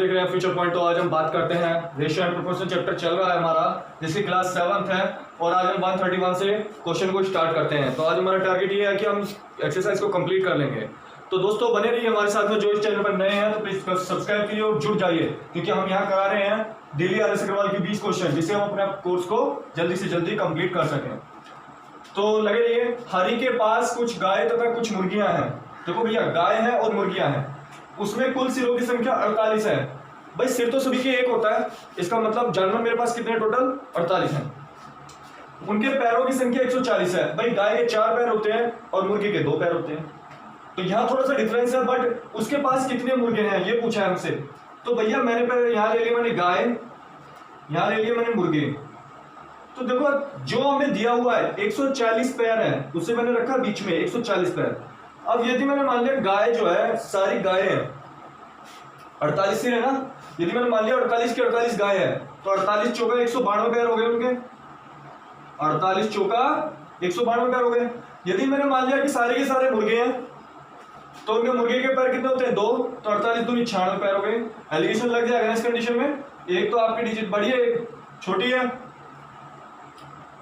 देख रहे हैं फ्यूचर पॉइंट। तो आज हम बात करते हैं रेशियो एंड प्रोपोर्शन चैप्टर चल रहा है हमारा, जिसकी क्लास 7th है और आज हम 131 से क्वेश्चन को स्टार्ट करते हैं। तो आज हमारा टारगेट ये है कि हम एक्सरसाइज को कंप्लीट कर लेंगे। तो दोस्तों बने रहिए हमारे साथ में। जो इस चैनल पर नए हैं तो प्लीज सब्सक्राइब कीजिए और जुड़ जाइए, क्योंकि हम यहाँ करा रहे हैं डेली RS अग्रवाल की 20 क्वेश्चन, जिससे हम अपने कोर्स को जल्दी से जल्दी कंप्लीट कर सकें। तो लगे रहिए। हरि के पास कुछ गाय तथा कुछ मुर्गियां हैं। देखो भैया, गाय है और मुर्गियां हैं, उसमें कुल सिरों की संख्या 48 है। भाई सिर तो सभी के एक होता है, इसका मतलब जानवर मेरे पास कितने टोटल 48 हैं। उनके पैरों की संख्या 140 है। भाई गाय के 4 पैर होते हैं और मुर्गी के 2 पैर होते हैं, तो यहाँ थोड़ा सा डिफरेंस है। बट उसके पास कितने मुर्गे हैं ये पूछा है हमसे। तो भैया मैंने यहाँ ले लिया मैंने गाय, यहाँ ले लिया मैंने मुर्गे। तो देखो जो हमें दिया हुआ है 140 पैर है, उससे मैंने रखा बीच में 140 पैर। अब यदि मैंने मान लिया गाय जो है, सारी गाय है 48 सिर है ना, यदि मैंने मान लिया 48 की 48 गाय है, तो 48 चौका 192 पैर हो गए उनके। 48 चौका 192 पैर हो गए। यदि मैंने मान लिया कि सारे के सारे मुर्गे हैं, तो उनके मुर्गे के पैर कितने होते हैं 2, तो 48 दूनी 96 पैर हो गए। एलिगेशन लग जाएगा इस कंडीशन में। एक तो आपकी डिजिट बड़ी है, एक छोटी है।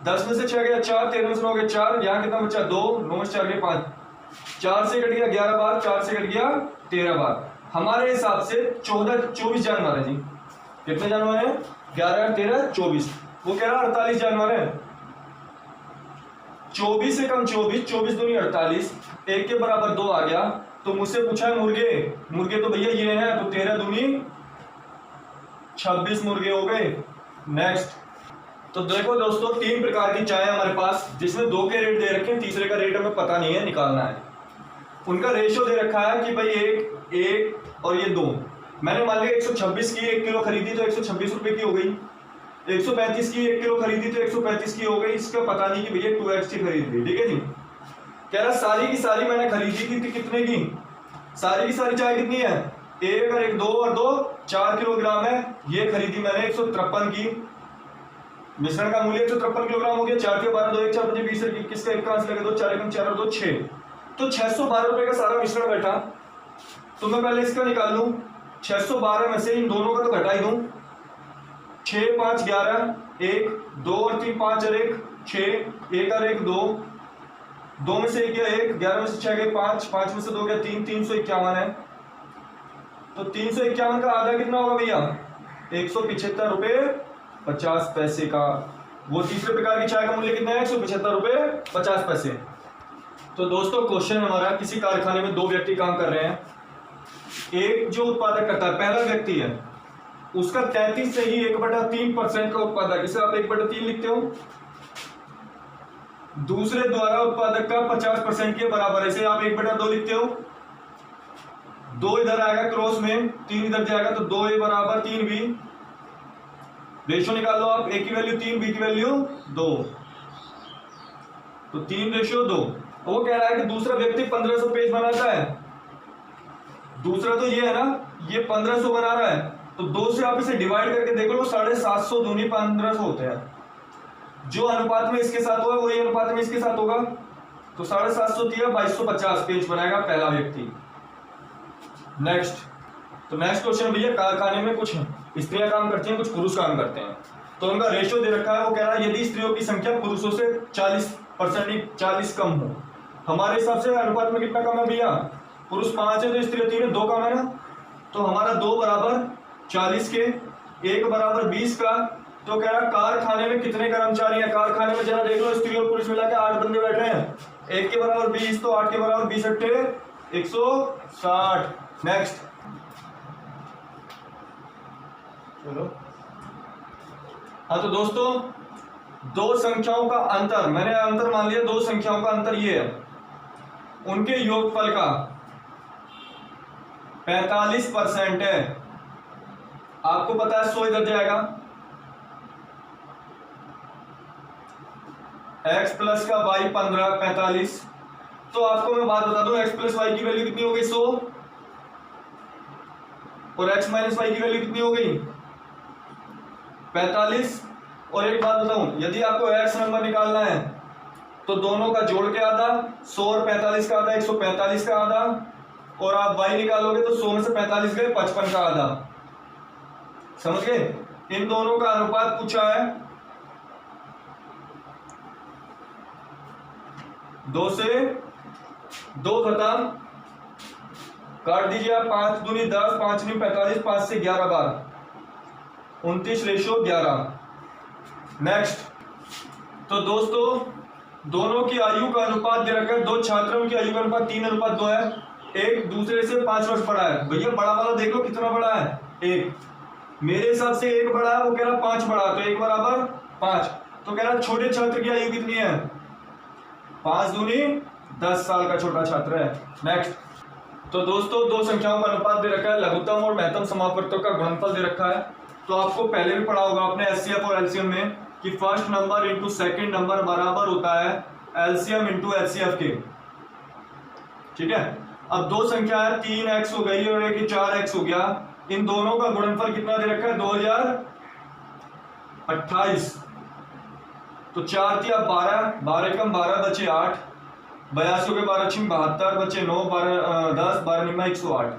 10 में से 6 गया 4, 13 में से 9 गया 4, यहाँ कितना बचा 2, 9 में से 4 गया 5, 4 से कट गया 11 बार, 4 से कट गया 13 बार। हमारे हिसाब से 24 जानवर है जी। कितने जानवर हैं? 11, 13, 24। वो कह रहा 48 जानवर है। 24 से कम 24, 24 दूनी 48, 1 के बराबर 2 आ गया। तो मुझसे पूछा है मुर्गे, मुर्गे तो भैया ये हैं, तो 13 दूनी 26 मुर्गे हो गए। नेक्स्ट। तो देखो दोस्तों, 3 प्रकार की चाय हमारे पास, जिसमें 2 के रेट दे रखे हैं, तीसरे का रेट हमें पता नहीं है, निकालना है। उनका रेशियो दे रखा है कि भाई 1 और ये 2। मैंने मान लिया 126 की 1 किलो खरीदी तो 126 रुपए की हो गई। 135 की 1 किलो खरीदी तो 135 की हो गई। इसका पता नहीं कि भैया 2x की खरीद ली, ठीक है जी। कह रहा सारी की सारी मैंने खरीदी थी कितने की, सारी की सारी चाय कितनी है 1 और 1 2 और 2 4 किलोग्राम है। ये खरीदी मैंने 153 की। मिश्रण का मूल्य 153 किलोग्राम हो गया। 4 के 12 2 1 4 5 20 21 का 1 का आंसर लगे 2 4 1 4 और 2 6, तो 612 रुपए का सारा मिश्रण बैठा। तो मैं पहले इसका निकाल लूं। 612 में से इन दोनों का तो घटा ही दूं। 6 5 11, 1 2 और 3 5 और 1 6, 1 और 1 2, 2 में से 1 गया 1, 11 में से 6 गए 5, 5 में से 2 गया 3, 351 है। तो 351 का आधा कितना होगा भैया 175 रुपए 50 पैसे का। वो तीसरे प्रकार की चाय का मूल्य कितना है 175 रुपए 50 पैसे। तो दोस्तों क्वेश्चन हमारा, किसी कारखाने में 2 व्यक्ति काम कर रहे हैं। एक जो उत्पादक करता है, पहला व्यक्ति है, उसका 33 से ही 1/3% का उत्पादक, इसे आप 1/3 लिखते हो। दूसरे द्वारा उत्पादक का 50% के बराबर, इसे आप 1/2 लिखते हो। 2 इधर आएगा क्रॉस में, 3 इधर जाएगा, तो 2a बराबर 3b। रेशियो निकाल लो आप, a की वैल्यू 3, b की वैल्यू 2, तो 3 रेशियो 2। वो कह रहा है कि दूसरा व्यक्ति 1500 पेज बनाता है। दूसरा तो ये है ना, ये 1500 बना रहा है, तो 2 से आप इसे डिवाइड करके देख लो, 750 दूनी 1500 होते हैं। जो अनुपात में इसके साथ होगा वही अनुपात में इसके साथ होगा, तो 750 दिया 2250 पेज बनाएगा पहला व्यक्ति। नेक्स्ट। तो नेक्स्ट क्वेश्चन भैया, कारखाने में कुछ स्त्रियां काम करती हैं, कुछ पुरुष काम करते हैं। तो उनका रेशियो दे रखा है। वो कह रहा है यदि स्त्रियों की संख्या पुरुषों से 40% 40 कम हो। हमारे हिसाब से अनुपात में कितना कम है भैया, पुरुष 5 है तो स्त्री 3 है, 2 कम है ना। तो हमारा 2 बराबर 40 के, 1 बराबर 20 का। तो कह रहा कारखाने में कितने कर्मचारी हैं। कारखाने में जरा देख लो, स्त्री और पुरुष मिला के 8 बंदे बैठे हैं। 1 के बराबर 20, तो 8 के बराबर 20 × 160। नेक्स्ट। चलो हाँ, तो दोस्तों 2 संख्याओं का अंतर, मैंने अंतर मान लिया 2 संख्याओं का अंतर ये है, उनके योगफल का 45% है। आपको पता है 100 इधर जाएगा, x प्लस का y 15 45। तो आपको मैं बात बता दूं, x प्लस y की वैल्यू कितनी हो गई 100, और x माइनस y की वैल्यू कितनी हो गई 45। और एक बात बताऊं, यदि आपको x नंबर निकालना है तो दोनों का जोड़ के आधा, 100 और 45 का आधा 145 का आधा, और आप y निकालोगे तो 100 में से 45 गए 55 का आधा। समझ गए? इन दोनों का अनुपात पूछा है 2 से 2 खत्म, काट दीजिए आप। 5 दूनी 10, 5 नी 45, 5 से 11 बार 29:11। नेक्स्ट, तो दोस्तों दोनों की आयु का अनुपात दे रखा है, दो छात्रों की आयु का अनुपात 3:2 है, एक दूसरे से 5 वर्ष बड़ा है। भैया बड़ा वाला देख लो कितना बड़ा है, 1। मेरे हिसाब से 1 बड़ा है, वो कह रहा 5 बड़ा, तो 1 बराबर 5। तो कह रहा छोटे छात्र की आयु कितनी है, 5 दूनी 10 साल का छोटा छात्र है। नेक्स्ट, तो दोस्तों दो संख्याओं का अनुपात दे रखा है, लघुत्तम और महत्तम समापवर्तों का गुणनफल दे रखा है। तो आपको पहले भी पढ़ा होगा आपने एचसीएफ और एलसीएम में कि first number into second number बराबर होता है एलसीएम इंटू एचसीएफ के। ठीक है, अब दो संख्या है, 3x हो गई और एक 4x हो गया, इन दोनों का गुणनफल कितना दे रखा है 2028। तो 4 थी अब 12, 12 कम 12 बचे 8, 82 के 12 छिंग 72 बचे 9, 12 10 12 निम्मा 108।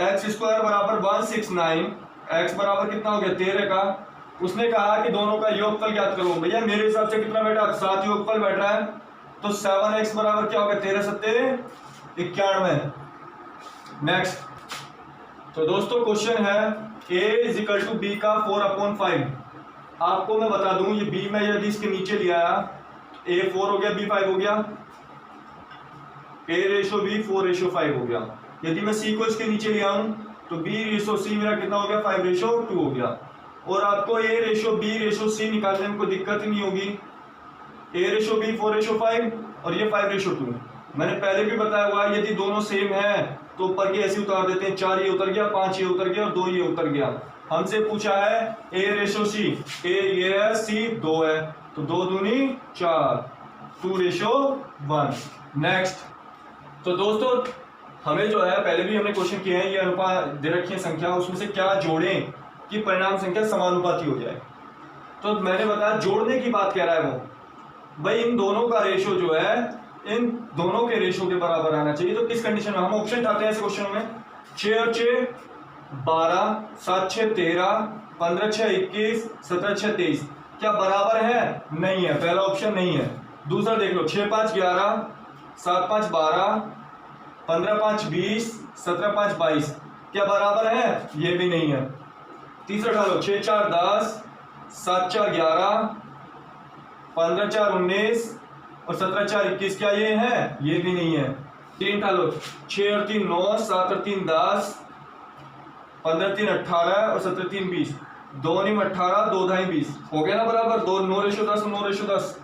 एक्स स्क्वायर बराबर 169, एक्स बराबर कितना हो गया 13 का। उसने कहा कि दोनों का योगफल ज्ञात करो। भैया मेरे हिसाब से कितना बैठा, 7 योगफल बैठ रहा है, तो 7x बराबर क्या होगा 13 7 91। नेक्स्ट, तो दोस्तों क्वेश्चन है a = b का 4/5। आपको मैं बता दूं ये b में यदि इसके नीचे लिया a 4 हो गया b 5 हो गया, a/b 4/5 हो गया। यदि मैं c को इसके नीचे ले आऊं तो b/c मेरा कितना हो गया 5/2 हो गया। और आपको a/b/c निकालने में कोई दिक्कत ही नहीं होगी। a/b 4/5 और ये 5/2। मैंने पहले भी बताया हुआ यदि दोनों सेम है तो ऊपर के ऐसे उतार देते हैं, 4 ये उतर गया, 5 ये उतर गया और 2 ये उतर गया। हमसे पूछा है a/c, a ये है c 2 है, तो 2 दूनी 4, 2/1। नेक्स्ट, तो दोस्तों हमें जो है पहले भी हमने क्वेश्चन किए हैं, ये अनुपात दे रखी है संख्या, उसमें से क्या जोड़ें कि परिणाम संख्या समानुपाती हो जाए। तो मैंने बताया जोड़ने की बात कह रहा है वो, भाई इन दोनों का रेशो जो है इन दोनों के रेशो के बराबर आना चाहिए। तो किस कंडीशन में हम ऑप्शन उठाते हैं इस क्वेश्चन में, 6 और 6 12, 7 6 13, 15 6 21, 17 6 23, क्या बराबर है, नहीं है, पहला ऑप्शन नहीं है। दूसरा देख लो, 6 5 11, 7 5 12, 15 5 20, 17 5 22, क्या बराबर है, ये भी नहीं है। तीसरा उठा लो, 6 4 10, 7 4 11, 15 4 19 और 17 4 21, क्या ये है, ये भी नहीं है। 3 उठा लो, 6 और 3 9, 7 और 3 10, 15 3 18 और 17 3 20, 2 9 18, 2 ढाई 20, हो गया ना बराबर, 2 9/10 9/10।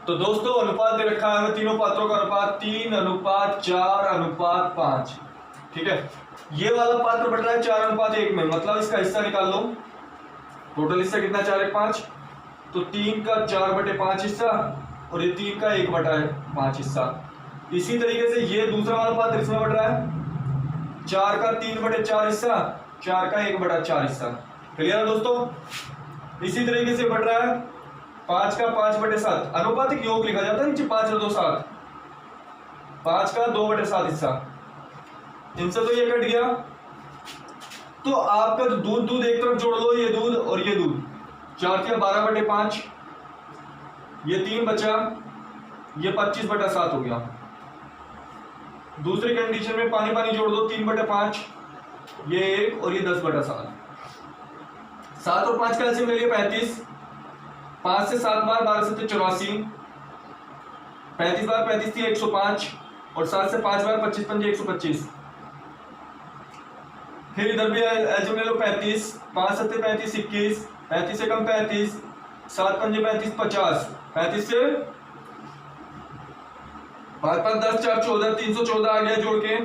तो दोस्तों अनुपात दे रखा है तीनों पात्रों का अनुपात 3:4:5। ठीक है, ये वाला पात्र बट रहा है 4:1 में, मतलब इसका हिस्सा निकाल लो। टोटल हिस्सा कितना 4/5, तो 3 का 4/5 हिस्सा और ये 3 का 1/5 हिस्सा। इसी तरीके से ये दूसरा वाला पात्र इसमें बट रहा है 4 का 3/4 हिस्सा, 4 का 1/4 हिस्सा। क्लियर है दोस्तों? इसी तरीके से बट रहा है 5 का 5/7, अनुपातिक योग लिखा जाता है नीचे, 5 और 2 7, 5 का 2/7 हिस्सा। इनसे तो ये कट गया, तो आपका जो दूध एक तरफ जोड़ लो, ये दूध और ये दूध, 4 का 12/5, ये 3 बचा, ये 25/7 हो गया। दूसरी कंडीशन में पानी पानी जोड़ दो, 3/5, ये 1 और ये 10/7। 7 और 5 का एलसीएम ले लिया 35, 5 से 7 बार 12 से 84, 35 बार 35 थी 105 और 7 से 5 बार 25 पंजे 125। फिर इधर भी एलसीएम ले लो 35, 5 7 35 21, 35 से कम 35, 7 पंजे 35 50, 35 से 5 5 10 4 14, 314 आ गया जोड़ के।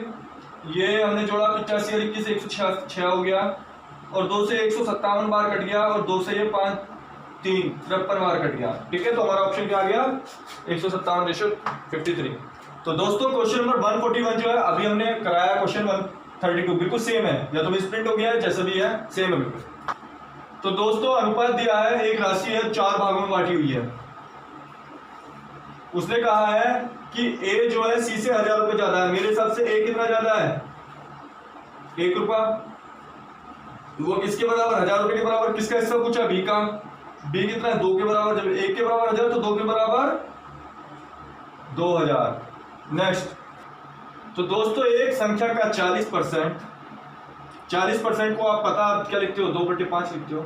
ये हमने जोड़ा 85 और 21 106 हो गया, और 2 से 157 बार कट गया, और 2 से ये 5 3 53 बार कट गया। ठीक है, तो हमारा ऑप्शन क्या आ गया 157/53। तो दोस्तों क्वेश्चन नंबर 141 जो है अभी हमने कराया, क्वेश्चन 132 बिल्कुल सेम है, या तो भी स्प्रिंट हो गया है, जैसा भी है सेम है बिल्कुल। तो दोस्तों अनुपात दिया है, एक राशि है 4 भागों में बांटी हुई है। उसने कहा है कि ए जो है सी से 1000 रुपए ज्यादा है। मेरे हिसाब से ए कितना ज्यादा है, 1 रुपया। वो किसके बराबर, 1000 रुपए के बराबर। किसका हिस्सा पूछा, बी का। बी कितना है, 2 के बराबर। जब 1 के बराबर 1000 तो 2 के बराबर 2000। नेक्स्ट, तो दोस्तों एक संख्या का 40% को आप पता आप क्या लिखते हो, 2/5 लिखते हो,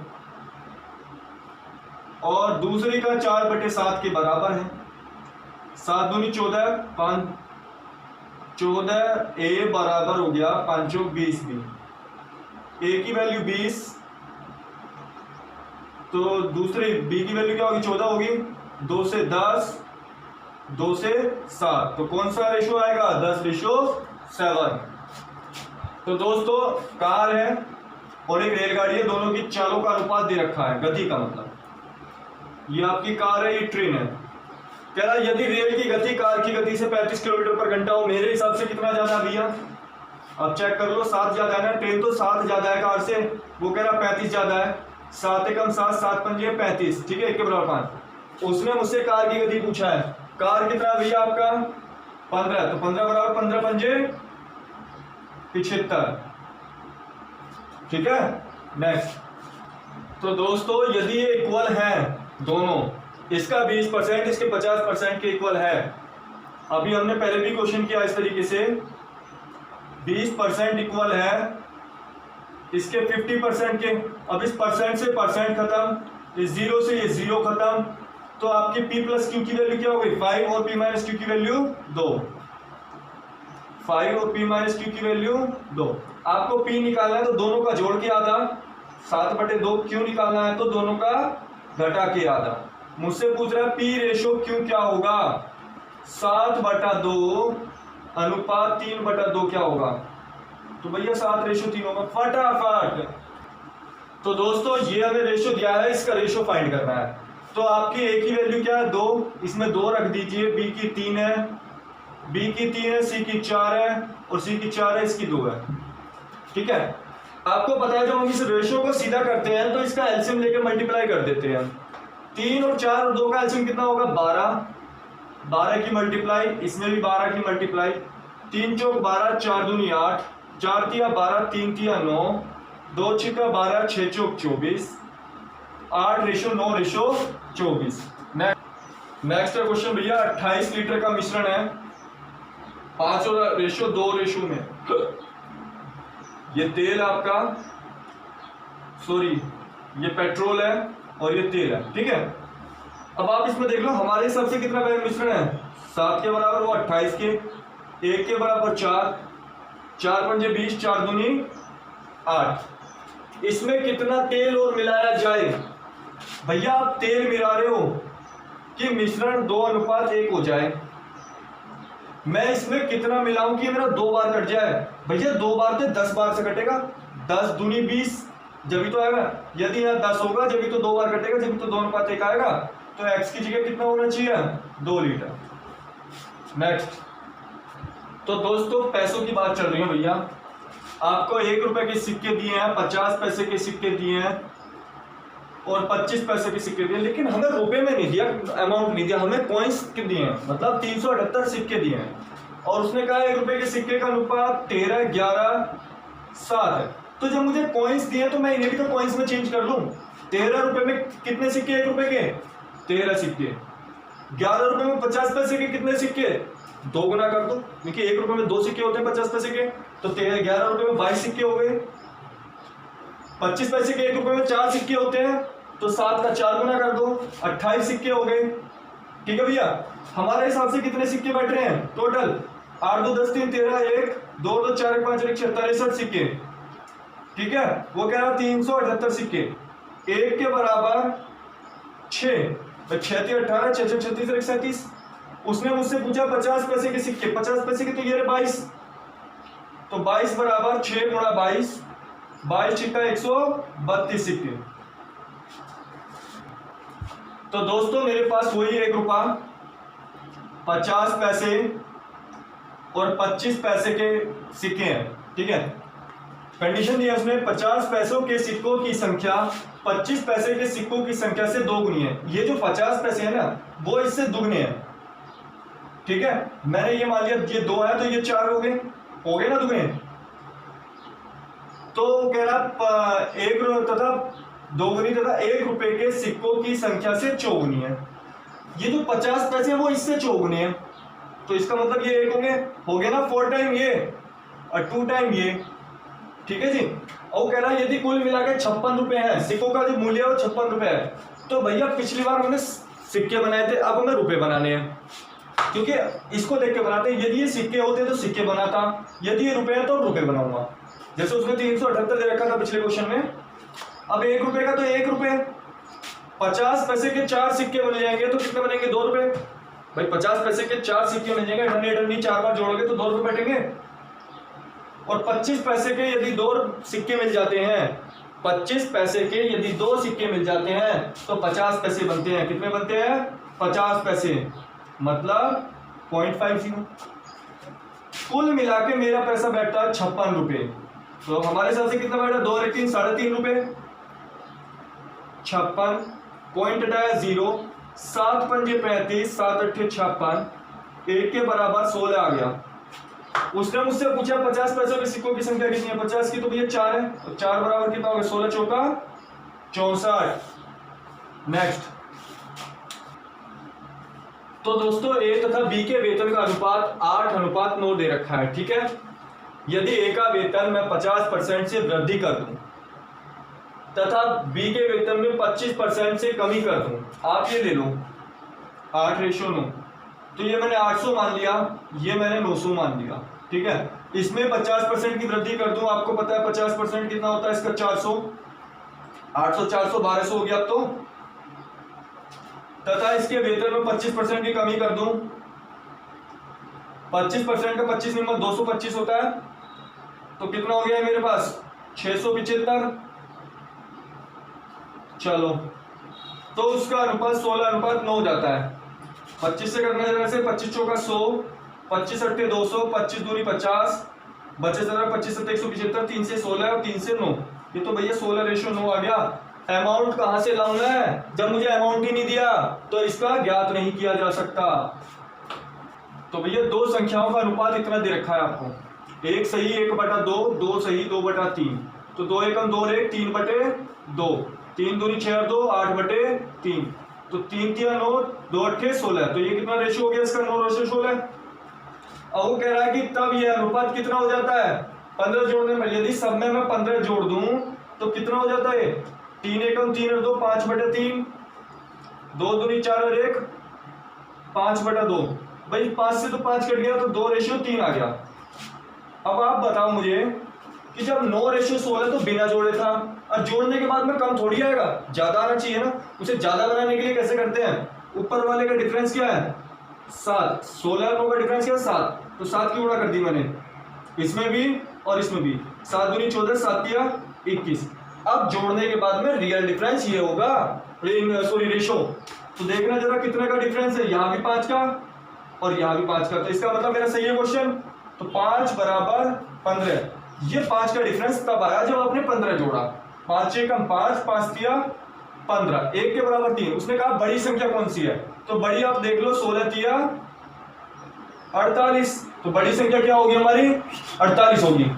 और दूसरी का 4/7 के बराबर है। 7 दूनी 14, 5 14 ए बराबर हो गया 5 चौक 20 बी। ए की वैल्यू 20, तो दूसरी बी की वैल्यू क्या होगी, 14 होगी। 2 से 10, 2 से 7, तो कौन सा रेशो आएगा, 10:7। तो दोस्तों कार है और एक रेलगाड़ी है, दोनों की चालों का अनुपात दे रखा है, गति का मतलब। ये आपकी कार है, ये ट्रेन है। कह रहा यदि रेल की गति कार की गति से 35 किलोमीटर पर घंटा हो, मेरे हिसाब से कितना ज्यादा है भैया, अब चेक कर लो। 7 ज्यादा है ना, ट्रेन तो 7 ज्यादा है कार से, वो कह रहा 35 ज्यादा है। 7 एकम 7, 7 पंजे 35, ठीक है, 1 के बराबर 5। उसने मुझसे कार की गति पूछा है, कार कितना भैया आपका 15, तो 15 बराबर 15 पंजे 75, ठीक है। नेक्स्ट, तो दोस्तों यदि ये इक्वल है दोनों, इसका 20% इसके 50% के इक्वल है। अभी हमने पहले भी क्वेश्चन किया इस तरीके से, 20% इक्वल है इसके 50% के। अब इस परसेंट से परसेंट खत्म, इस 0 से ये 0 खत्म, तो आपकी P प्लस Q की वैल्यू क्या हो गई, 5 और P माइनस Q की वैल्यू 2। 5 और P माइनस Q की वैल्यू 2। आपको P निकालना है तो दोनों का जोड़ के आधा, 7/2। Q निकालना है तो दोनों का घटा के आधा। मुझसे पूछ रहा है P रेशो Q क्या होगा, 7/2 अनुपात 3/2 क्या होगा, तो भैया 7:3 होगा, फटाफट। तो दोस्तों ये हमें रेशो दिया है, इसका रेशो फाइंड करना है। तो आपकी A की वैल्यू क्या है, 2, इसमें 2 रख दीजिए। B की 3 है, B की 3 है, C की 4 है, और C की 4 है, इसकी 2 है, ठीक है। आपको पता है जब हम इस रेशो को सीधा करते हैं तो इसका एलसीएम लेके मल्टीप्लाई कर देते हैं। 3 और 4 और 2 का एलसीएम कितना होगा, 12। 12 की मल्टीप्लाई, इसमें भी 12 की मल्टीप्लाई। 3 चौक 12, 4 दूनी 8, 4 तिया 12, 3 तिया 9, 2 छिका 12, 6 चौक 24, 8:9:24। नेक्स्ट क्वेश्चन भैया, 28 लीटर का मिश्रण है 5:2 में। ये तेल आपका, सॉरी ये पेट्रोल है और ये तेल है, ठीक है। अब आप इसमें देख लो हमारे हिसाब से कितना मिश्रण है, 7 के बराबर वो 28 के, 1 के बराबर 4, 4 पंजे 20, 4 दूनी 8। इसमें कितना तेल और मिलाया जाए, भैया आप तेल मिला रहे हो कि मिश्रण 2:1 हो जाए। मैं इसमें कितना मिलाऊं कि मेरा 2 बार कट जाए, भैया 2 बार तो 10 बार से कटेगा, 10 दूनी 20 जब भी तो आएगा। यदि यहाँ 10 होगा जब भी तो 2 बार कटेगा, जब भी तो 2:1 आएगा। तो x की जगह कितना होना चाहिए, 2 लीटर। नेक्स्ट, तो दोस्तों पैसों की बात चल रही है भैया। आपको 1 रुपए के सिक्के दिए हैं, 50 पैसे के सिक्के दिए हैं और 25 पैसे के सिक्के दिए, लेकिन हमें रुपए में नहीं दिया, अमाउंट नहीं दिया, हमें कॉइन्स दिए हैं, मतलब 378 सिक्के दिए हैं। और उसने कहा 1 रुपए के सिक्के का अनुपात 13, 11, 7 है। तो जब मुझे कॉइन्स दिए तो मैं इन्हें भी तो कॉइन्स में चेंज कर लूं। 13 रुपए में कितने सिक्के, 1 रुपए के 13 सिक्के। 11 रुपए में 50 पैसे के कितने सिक्के, 2 गुना कर दो, क्योंकि 1 रुपए में 2 सिक्के होते हैं 50 पैसे के, तो 11 रुपए में 22 सिक्के हो गए। 25 पैसे के 1 रुपए में 4 सिक्के होते हैं, तो 7 का 4 गुना कर दो, 28 सिक्के हो गए, ठीक है भैया। हमारे हिसाब से कितने सिक्के बैठ रहे हैं टोटल, 8 2 10 3 13, 1 2 2 4 1 5 1 6 63 सिक्के, ठीक है। वो कह रहा 378 सिक्के, 1 के बराबर 6, 6 3 18, 6 6 36 1 37। उसने मुझसे पूछा 50 पैसे के सिक्के, 50 पैसे के तो ये 22, तो 22 बराबर 6 गुणा 22, 22 छिक्का 132 सिक्के। तो दोस्तों मेरे पास वही 1 रुपया, 50 पैसे और 25 पैसे के सिक्के हैं, ठीक है। कंडीशन दी है उसमें 50 पैसों के सिक्कों की संख्या 25 पैसे के सिक्कों की संख्या से 2 गुनी है। ये जो 50 पैसे है ना वो इससे दुगने हैं, ठीक है। मैंने ये मान लिया ये 2 है तो ये 4 हो गए ना दुगने। तो कह रहा तथा दोगुनी तथा 1 रुपए के सिक्कों की संख्या से चौगुनी है। ये जो 50 पैसे वो इससे चौगुने हैं, तो इसका मतलब ये 1 हो गया ना 4 टाइम ये और 2 टाइम ये, ठीक है जी। और कह रहा है यदि कुल मिला के 56 रुपए है, सिक्कों का जो मूल्य है वो 56 रुपए है, तो भैया पिछली बार हमने सिक्के बनाए थे, अब हमें रुपए बनाने हैं, क्योंकि इसको देख के बनाते हैं। यदि ये सिक्के होते तो सिक्के बनाता, यदि ये रुपए है तो रुपए बनाऊंगा। जैसे उसने 378 दे रखा था पिछले क्वेश्चन में, अब 1 रुपए का तो 1 रुपए, 50 पैसे के 4 सिक्के बन जाएंगे तो कितने बनेंगे 2 रुपए। भाई 50 पैसे के 4 सिक्के मिल जाएंगे, डंडी डंडी 4 बार जोड़ोगे तो 2 रुपए बैठेंगे। और 25 पैसे के यदि 2 सिक्के मिल जाते हैं, 25 पैसे के यदि 2 सिक्के मिल जाते हैं तो 50 पैसे बनते हैं। कितने बनते हैं 50 पैसे, मतलब 0.50। कुल मिला के मेरा पैसा बैठता है 56 रुपए, तो हमारे हिसाब से कितना बैठा 2 और 1 3 3.5 रुपए। 56 पॉइंट हटाया 0, 7 पंजे 35, 7 अट्ठे 56, 1 के बराबर 16 आ गया। उसने मुझसे पूछा 50 पैसों के सिक्कों की संख्या कितनी है, 50 की तो भैया 4 है, तो 4 बराबर कितना होगा 16 चौका 64। नेक्स्ट, तो दोस्तों ए तथा बी के वेतन का अनुपात 8:9 दे रखा है, ठीक है। यदि ए का वेतन मैं 50% से वृद्धि कर दूं तथा बी के वेतन में 25% से कमी कर दूं, आप ये ले लो 8:9, तो ये मैंने 800 मान लिया, ये मैंने 900 मान लिया, ठीक है। इसमें 50% की वृद्धि कर दूं, आपको पता है 50% कितना होता है इसका 400, 800 400 1200 हो गया अब तो। तथा इसके वेतन में 25% की कमी कर दूं, 25% का 25 नंबर 225 होता है, तो कितना हो गया है मेरे पास 675। चलो, तो उसका अनुपात 16:9 जाता है। 25 से करने जाने से 25 चौका 100, 25 अट्ठे 200, 25 दूनी 50, बचे जरा 25 सत्ते 175, 3 से 16 और 3 से 9, ये तो भैया 16:9 आ गया। अमाउंट कहां से लाऊंगा जब मुझे अमाउंट ही नहीं दिया, तो इसका ज्ञात नहीं किया जा सकता। तो भैया 2 संख्याओं का अनुपात इतना दे रखा है आपको, 1 सही 1/2, 2 सही 2/3, तो 2 एकम 2 और 1 3/2, 3 दूनी 6 और 2 8/3, तो 3 3 9, 2 अट्ठे 16, तो ये कितना रेशियो हो गया इसका 9:16। अब वो कह रहा है कि तब ये अनुपात कितना हो जाता है 15 जोड़ने में, यदि सब में मैं 15 जोड़ दूं तो कितना हो जाता है 3 एकम 3 और 2 5/3, 2 दूनी 4 और 1 5/2। भाई 5 से तो 5 कट गया, तो 2:3 आ गया। अब आप बताओ मुझे कि जब 9:16 तो बिना जोड़े था, और जोड़ने के बाद में कम थोड़ी आएगा, ज्यादा आना चाहिए ना। उसे ज्यादा बनाने के लिए कैसे करते हैं, ऊपर वाले का डिफरेंस क्या है 7, 16 और 9 का डिफरेंस क्या है 7, तो 7 की गुणा कर दी मैंने, इसमें भी और इसमें भी, 7 दूनी 14, 7 तिया 21। अब जोड़ने के बाद में रियल डिफरेंस ये होगा, सॉरी रेशो, तो देखना जरा कितने का डिफरेंस है, यहाँ भी 5 का और यहाँ भी 5 का, तो इसका मतलब मेरा सही है क्वेश्चन। तो 5 बराबर 15, ये 5 का डिफरेंस तब आया जब आपने 15 जोड़ा, 5 एकम 5, 5 तिया 15, 1 के बराबर 3। उसने कहा बड़ी संख्या कौन सी है, तो बड़ी आप देख लो 16 तिया 48, तो बड़ी संख्या क्या होगी हमारी 48 होगी।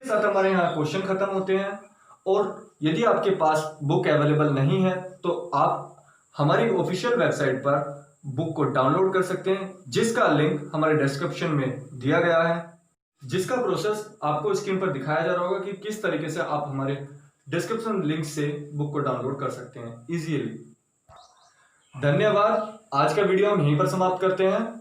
साथ हमारे यहाँ क्वेश्चन खत्म होते हैं, और यदि आपके पास बुक अवेलेबल नहीं है तो आप हमारी ऑफिशियल वेबसाइट पर बुक को डाउनलोड कर सकते हैं, जिसका लिंक हमारे डिस्क्रिप्शन में दिया गया है, जिसका प्रोसेस आपको स्क्रीन पर दिखाया जा रहा होगा कि किस तरीके से आप हमारे डिस्क्रिप्शन लिंक से बुक को डाउनलोड कर सकते हैं इजीली। धन्यवाद, आज का वीडियो हम यहीं पर समाप्त करते हैं।